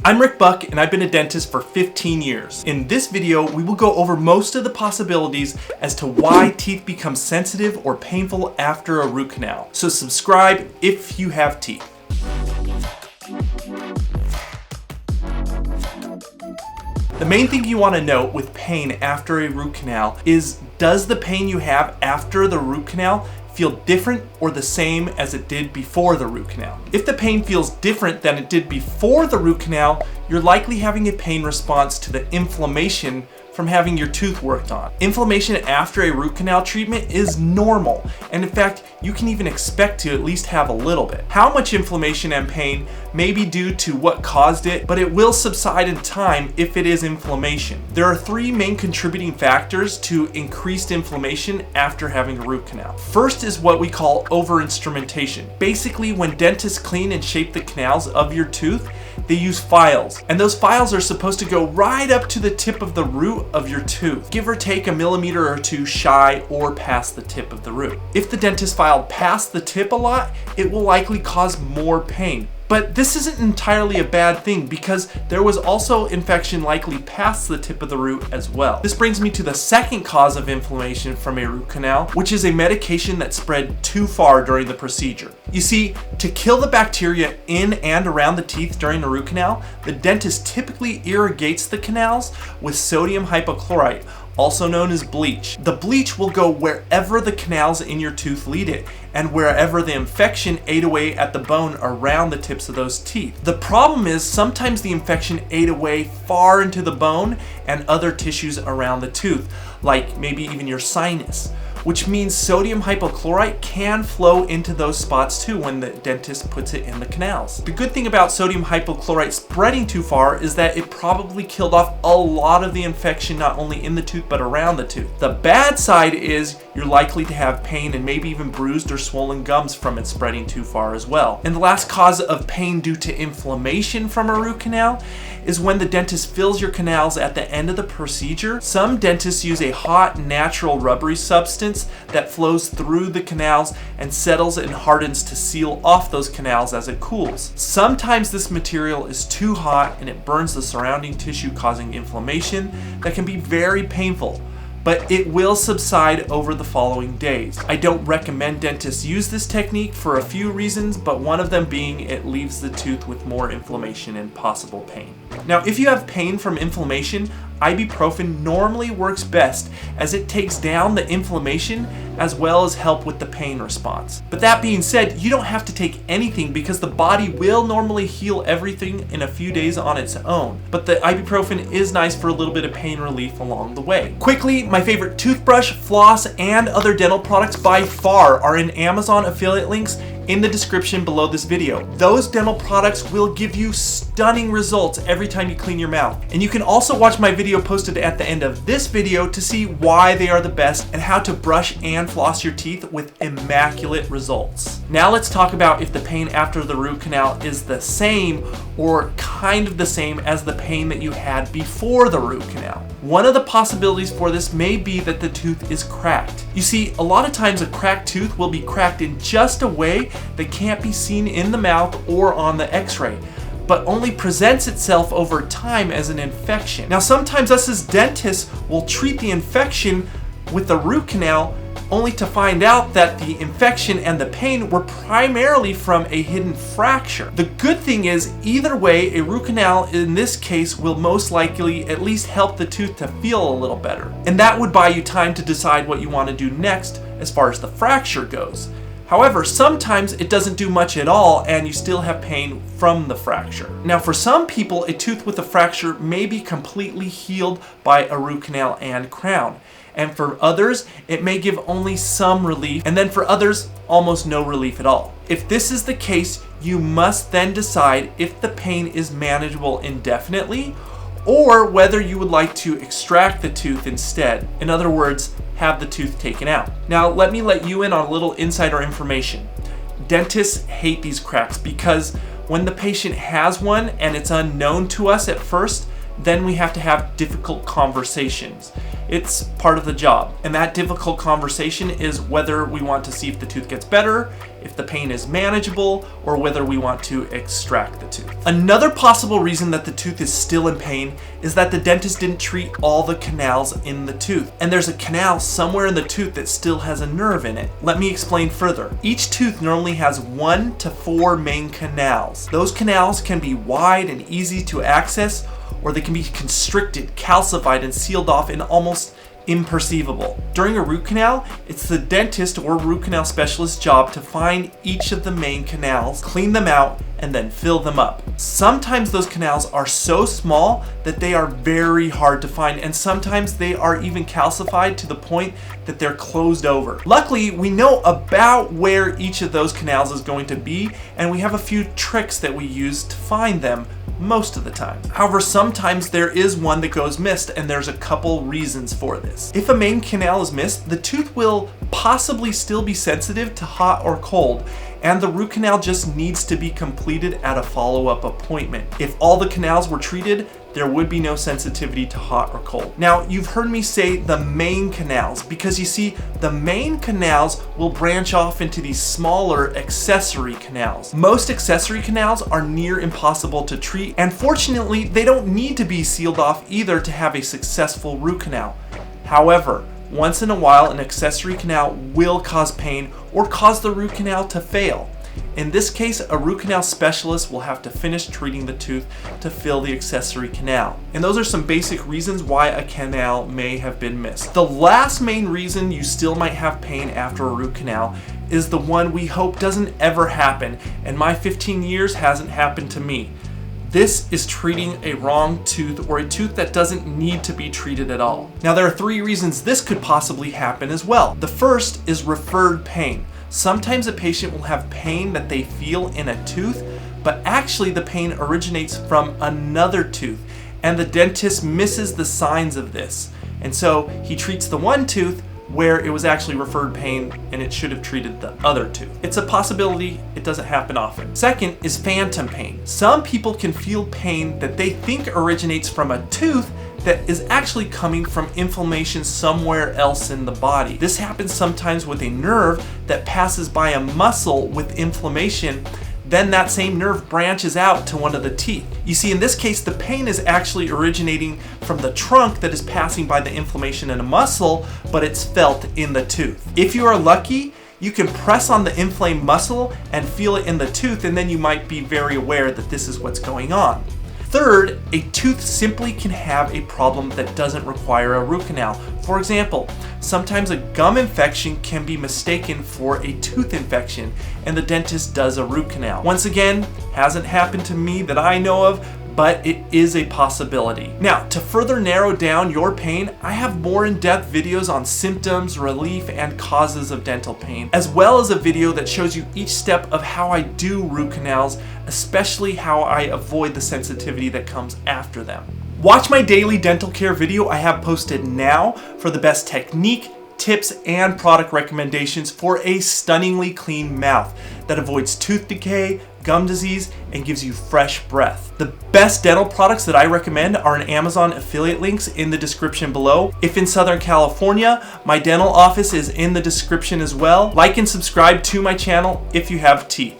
I'm Rick Buck and I've been a dentist for 15 years. In this video, we will go over most of the possibilities as to why teeth become sensitive or painful after a root canal. So subscribe if you have teeth. The main thing you want to note with pain after a root canal is, does the pain you have after the root canal feel different or the same as it did before the root canal? If the pain feels different than it did before the root canal, you're likely having a pain response to the inflammation from having your tooth worked on. Inflammation after a root canal treatment is normal, and in fact, you can even expect to at least have a little bit. How much inflammation and pain may be due to what caused it, but it will subside in time if it is inflammation. There are three main contributing factors to increased inflammation after having a root canal. First is what we call over-instrumentation. Basically, when dentists clean and shape the canals of your tooth, they use files, and those files are supposed to go right up to the tip of the root of your tooth, give or take a millimeter or two shy or past the tip of the root. If the dentist filed past the tip a lot, it will likely cause more pain. But this isn't entirely a bad thing because there was also infection likely past the tip of the root as well. This brings me to the second cause of inflammation from a root canal, which is a medication that spread too far during the procedure. You see, to kill the bacteria in and around the teeth during the root canal, the dentist typically irrigates the canals with sodium hypochlorite, also known as bleach. The bleach will go wherever the canals in your tooth lead it, and wherever the infection ate away at the bone around the tips of those teeth. The problem is sometimes the infection ate away far into the bone and other tissues around the tooth, like maybe even your sinus, which means sodium hypochlorite can flow into those spots too when the dentist puts it in the canals. The good thing about sodium hypochlorite spreading too far is that it probably killed off a lot of the infection not only in the tooth but around the tooth. The bad side is you're likely to have pain and maybe even bruised or swollen gums from it spreading too far as well. And the last cause of pain due to inflammation from a root canal is when the dentist fills your canals at the end of the procedure. Some dentists use a hot, natural, rubbery substance that flows through the canals and settles and hardens to seal off those canals as it cools. Sometimes this material is too hot and it burns the surrounding tissue, causing inflammation that can be very painful, but it will subside over the following days. I don't recommend dentists use this technique for a few reasons, but one of them being it leaves the tooth with more inflammation and possible pain. Now, if you have pain from inflammation, ibuprofen normally works best as it takes down the inflammation as well as help with the pain response. But that being said, you don't have to take anything because the body will normally heal everything in a few days on its own. But the ibuprofen is nice for a little bit of pain relief along the way. Quickly, my favorite toothbrush, floss, and other dental products by far are in Amazon affiliate links in the description below this video. Those dental products will give you stunning results every time you clean your mouth. And you can also watch my video posted at the end of this video to see why they are the best and how to brush and floss your teeth with immaculate results. Now let's talk about if the pain after the root canal is the same or kind of the same as the pain that you had before the root canal. One of the possibilities for this may be that the tooth is cracked. You see, a lot of times a cracked tooth will be cracked in just a way that can't be seen in the mouth or on the x-ray, but only presents itself over time as an infection. Now, sometimes us as dentists will treat the infection with the root canal only to find out that the infection and the pain were primarily from a hidden fracture. The good thing is, either way, a root canal in this case will most likely at least help the tooth to feel a little better. And that would buy you time to decide what you want to do next as far as the fracture goes. However, sometimes it doesn't do much at all and you still have pain from the fracture. Now, for some people, a tooth with a fracture may be completely healed by a root canal and crown. And for others, it may give only some relief, and then for others, almost no relief at all. If this is the case, you must then decide if the pain is manageable indefinitely or whether you would like to extract the tooth instead. In other words, have the tooth taken out. Now, let me let you in on a little insider information. Dentists hate these cracks because when the patient has one and it's unknown to us at first, then we have to have difficult conversations. It's part of the job. And that difficult conversation is whether we want to see if the tooth gets better, if the pain is manageable, or whether we want to extract the tooth. Another possible reason that the tooth is still in pain is that the dentist didn't treat all the canals in the tooth. And there's a canal somewhere in the tooth that still has a nerve in it. Let me explain further. Each tooth normally has 1 to 4 main canals. Those canals can be wide and easy to access, or they can be constricted, calcified, and sealed off and almost imperceivable. During a root canal, it's the dentist or root canal specialist's job to find each of the main canals, clean them out, and then fill them up. Sometimes those canals are so small that they are very hard to find, and sometimes they are even calcified to the point that they're closed over. Luckily, we know about where each of those canals is going to be, and we have a few tricks that we use to find them most of the time. However, sometimes there is one that goes missed, and there's a couple reasons for this. If a main canal is missed, the tooth will possibly still be sensitive to hot or cold, and the root canal just needs to be completed at a follow-up appointment. If all the canals were treated, there would be no sensitivity to hot or cold. Now, you've heard me say the main canals because you see, the main canals will branch off into these smaller accessory canals. Most accessory canals are near impossible to treat, and fortunately, they don't need to be sealed off either to have a successful root canal. However, once in a while, an accessory canal will cause pain or cause the root canal to fail. In this case, a root canal specialist will have to finish treating the tooth to fill the accessory canal. And those are some basic reasons why a canal may have been missed. The last main reason you still might have pain after a root canal is the one we hope doesn't ever happen, and my 15 years hasn't happened to me. This is treating a wrong tooth or a tooth that doesn't need to be treated at all. Now, there are 3 reasons this could possibly happen as well. The first is referred pain. Sometimes a patient will have pain that they feel in a tooth, but actually the pain originates from another tooth, and the dentist misses the signs of this. And so he treats the one tooth where it was actually referred pain and it should have treated the other tooth. It's a possibility, it doesn't happen often. Second is phantom pain. Some people can feel pain that they think originates from a tooth that is actually coming from inflammation somewhere else in the body. This happens sometimes with a nerve that passes by a muscle with inflammation. Then that same nerve branches out to one of the teeth. You see, in this case, the pain is actually originating from the trunk that is passing by the inflammation in a muscle, but it's felt in the tooth. If you are lucky, you can press on the inflamed muscle and feel it in the tooth, and then you might be very aware that this is what's going on. Third, a tooth simply can have a problem that doesn't require a root canal. For example, sometimes a gum infection can be mistaken for a tooth infection, and the dentist does a root canal. Once again, hasn't happened to me that I know of, but it is a possibility. Now, to further narrow down your pain, I have more in-depth videos on symptoms, relief, and causes of dental pain, as well as a video that shows you each step of how I do root canals, especially how I avoid the sensitivity that comes after them. Watch my daily dental care video I have posted now for the best technique, tips, and product recommendations for a stunningly clean mouth that avoids tooth decay, gum disease, and gives you fresh breath. The best dental products that I recommend are in Amazon affiliate links in the description below. If in Southern California, my dental office is in the description as well. Like and subscribe to my channel if you have teeth.